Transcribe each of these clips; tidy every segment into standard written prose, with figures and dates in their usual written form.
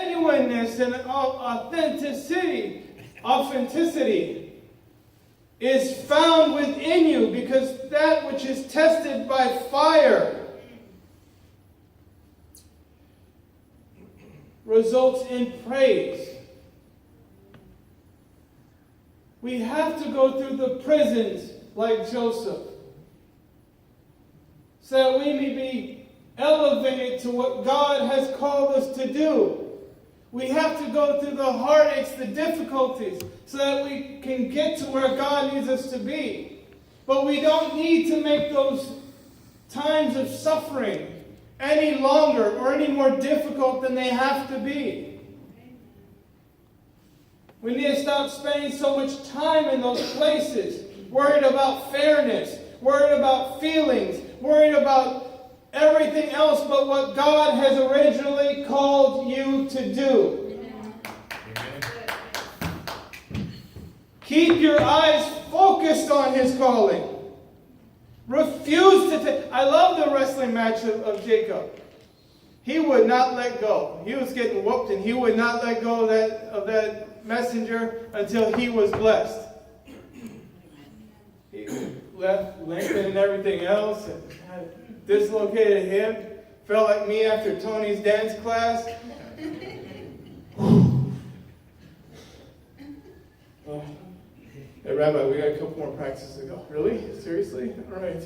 genuineness and authenticity is found within you, because that which is tested by fire results in praise. We have to go through the prisons like Joseph, so that we may be elevated to what God has called us to do. We have to go through the heartaches, the difficulties, so that we can get to where God needs us to be. But we don't need to make those times of suffering any longer or any more difficult than they have to be. We need to stop spending so much time in those places, worried about fairness, worried about feelings, worried about everything else but what God has originally called you to do. Amen. Keep your eyes focused on His calling. Refuse to I love the wrestling match of Jacob. He would not let go. He was getting whooped, and he would not let go of that messenger until he was blessed. He left Lincoln and everything else, and had dislocated him. Felt like me after Tony's dance class. Hey, Rabbi, we got a couple more practices to go. Really? Seriously? All right.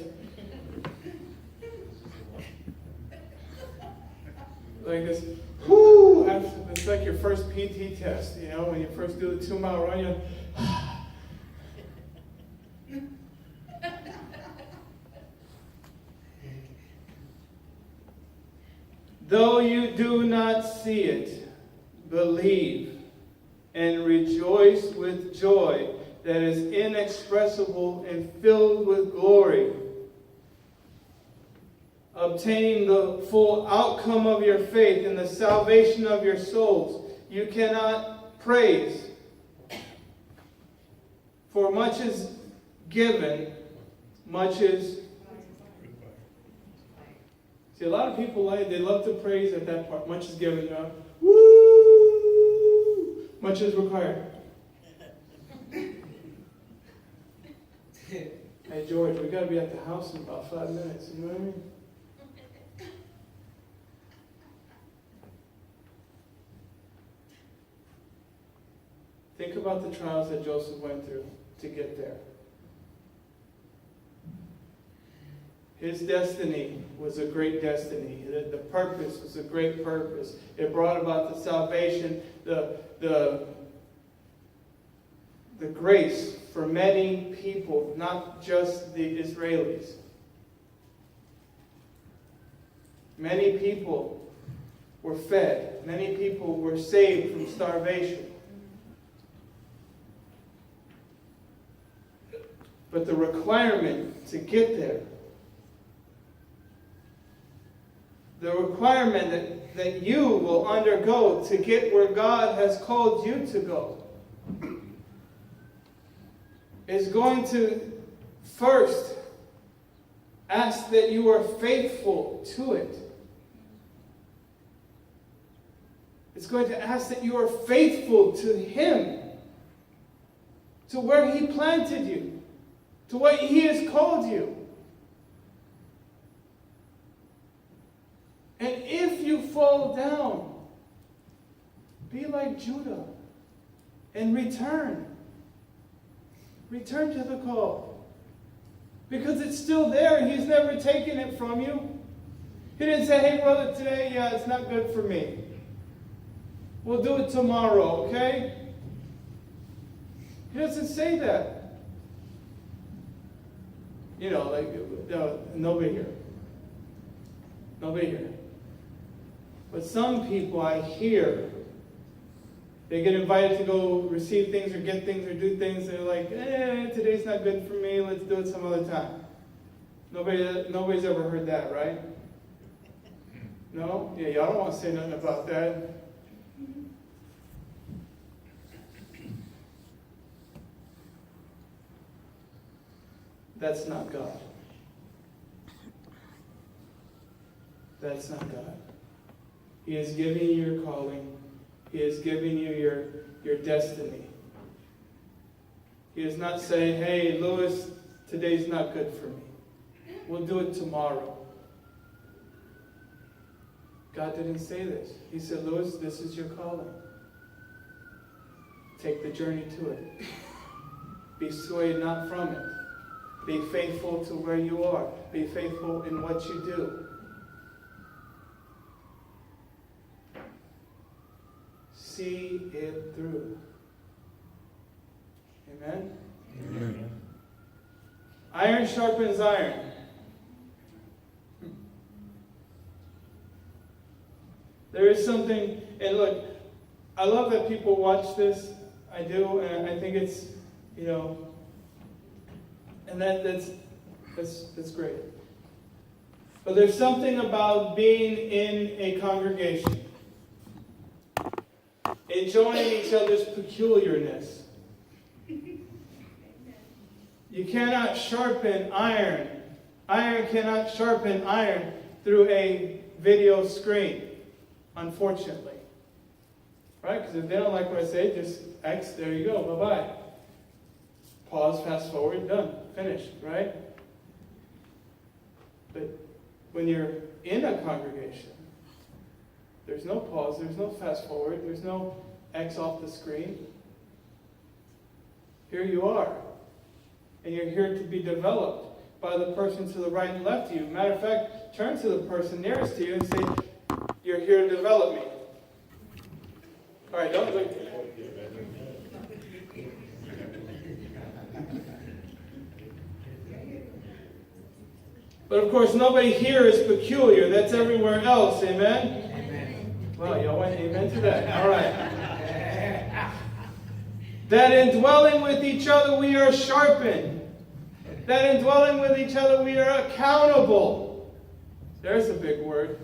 Like this, whoo! It's like your first PT test, you know, when you first do the 2-mile run, you're though you do not see it, believe and rejoice with joy that is inexpressible and filled with glory, obtaining the full outcome of your faith and the salvation of your souls. You cannot praise, for much is given, much is... See, a lot of people, they love to praise at that part. Much is given, woo! Much is required. Hey, George, we got to be at the house in about 5 minutes. You know what I mean? Think about the trials that Joseph went through to get there. His destiny was a great destiny. The purpose was a great purpose. It brought about the salvation, the grace for many people, not just the Israelis. Many people were fed. Many people were saved from starvation. But the requirement to get there, the requirement that you will undergo to get where God has called you to go, is going to first ask that you are faithful to it. It's going to ask that you are faithful to Him, to where He planted you, to what He has called you. And if you fall down, be like Judah and return. Return to the call. Because it's still there. He's never taken it from you. He didn't say, hey brother, today, it's not good for me. We'll do it tomorrow, okay? He doesn't say that. You know, like, nobody here. Nobody here. But some people I hear, they get invited to go receive things or get things or do things. They're like, today's not good for me. Let's do it some other time. Nobody's ever heard that, right? No? Yeah, y'all don't want to say nothing about that. That's not God. That's not God. He is giving you your calling. He is giving you your destiny. He is not saying, hey, Louis, today's not good for me. We'll do it tomorrow. God didn't say this. He said, Louis, this is your calling. Take the journey to it. Be swayed not from it. Be faithful to where you are. Be faithful in what you do. See it through. Amen? Amen. Iron sharpens iron. There is something, and look, I love that people watch this. I do, and I think it's, and that's great. But there's something about being in a congregation, enjoying each other's peculiarness. You cannot sharpen iron. Iron cannot sharpen iron through a video screen, unfortunately. Right? Because if they don't like what I say, just X, there you go, bye-bye. Pause, fast forward, done, finished, right? But when you're in a congregation, there's no pause, there's no fast forward, there's no X off the screen. Here you are. And you're here to be developed by the person to the right and left of you. Matter of fact, turn to the person nearest to you and say, you're here to develop me. All right, don't look. But of course, nobody here is peculiar. That's everywhere else. Amen? Amen. Wow, y'all went amen to that. All right. That in dwelling with each other we are sharpened. That in dwelling with each other we are accountable. There's a big word.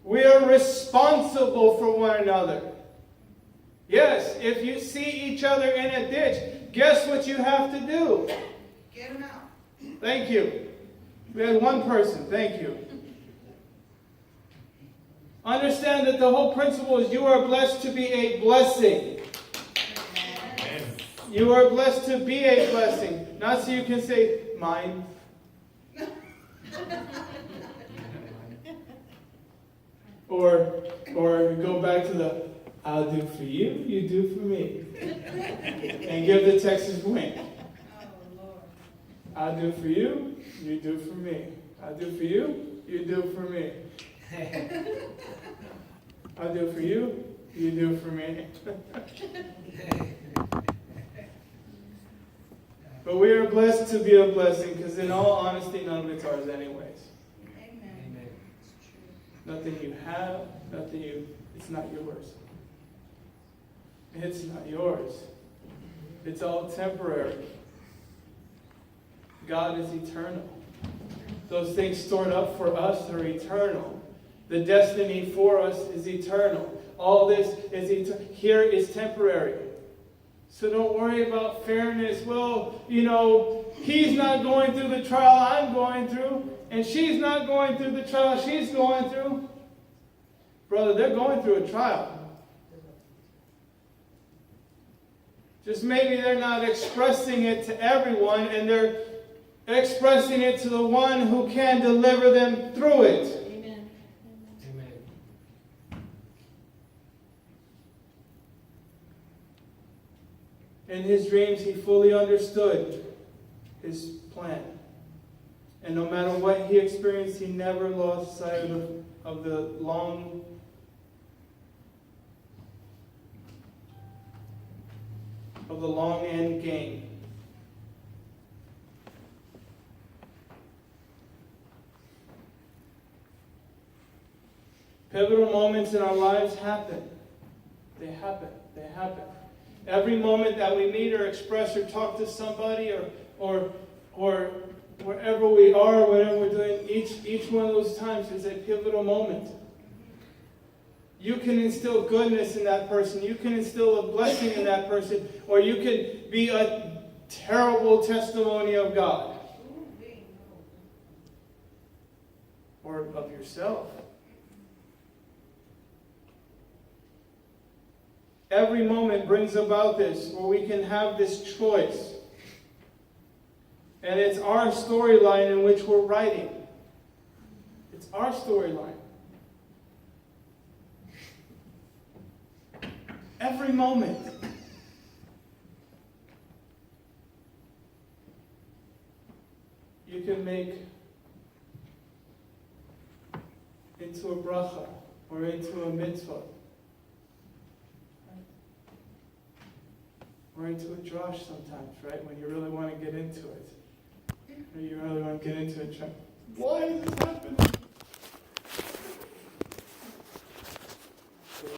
We are responsible for one another. Yes, if you see each other in a ditch, guess what you have to do? Get them out. Thank you. We had one person. Thank you. Understand that the whole principle is you are blessed to be a blessing. You are blessed to be a blessing. Not so you can say, mine. Or go back to the, I'll do for you, you do for me. And give the Texas wink. I'll do for you, you do for me. I'll do for you, you do for me. I'll do for you, you do for me. But we are blessed to be a blessing because in all honesty, none of it's ours anyways. Amen. Nothing you have, it's not yours. It's not yours. It's all temporary. God is eternal. Those things stored up for us are eternal. The destiny for us is eternal. All this is eternal. Here is temporary. So don't worry about fairness. Well, he's not going through the trial I'm going through, and she's not going through the trial she's going through. Brother, they're going through a trial. Just maybe they're not expressing it to everyone, and they're expressing it to the one who can deliver them through it. Amen. Amen. In his dreams, he fully understood his plan. And no matter what he experienced, he never lost sight of the long end game. Pivotal moments in our lives happen. They happen. They happen. Every moment that we meet or express or talk to somebody or wherever we are, whatever we're doing, each one of those times is a pivotal moment. You can instill goodness in that person. You can instill a blessing in that person. Or you can be a terrible testimony of God. Or of yourself. Every moment brings about this, where we can have this choice. And it's our storyline in which we're writing. It's our storyline. Every moment. You can make into a bracha or into a mitzvah. Or into a drash sometimes, right? When you really want to get into it. Or you really want to get into it. Why is this happening?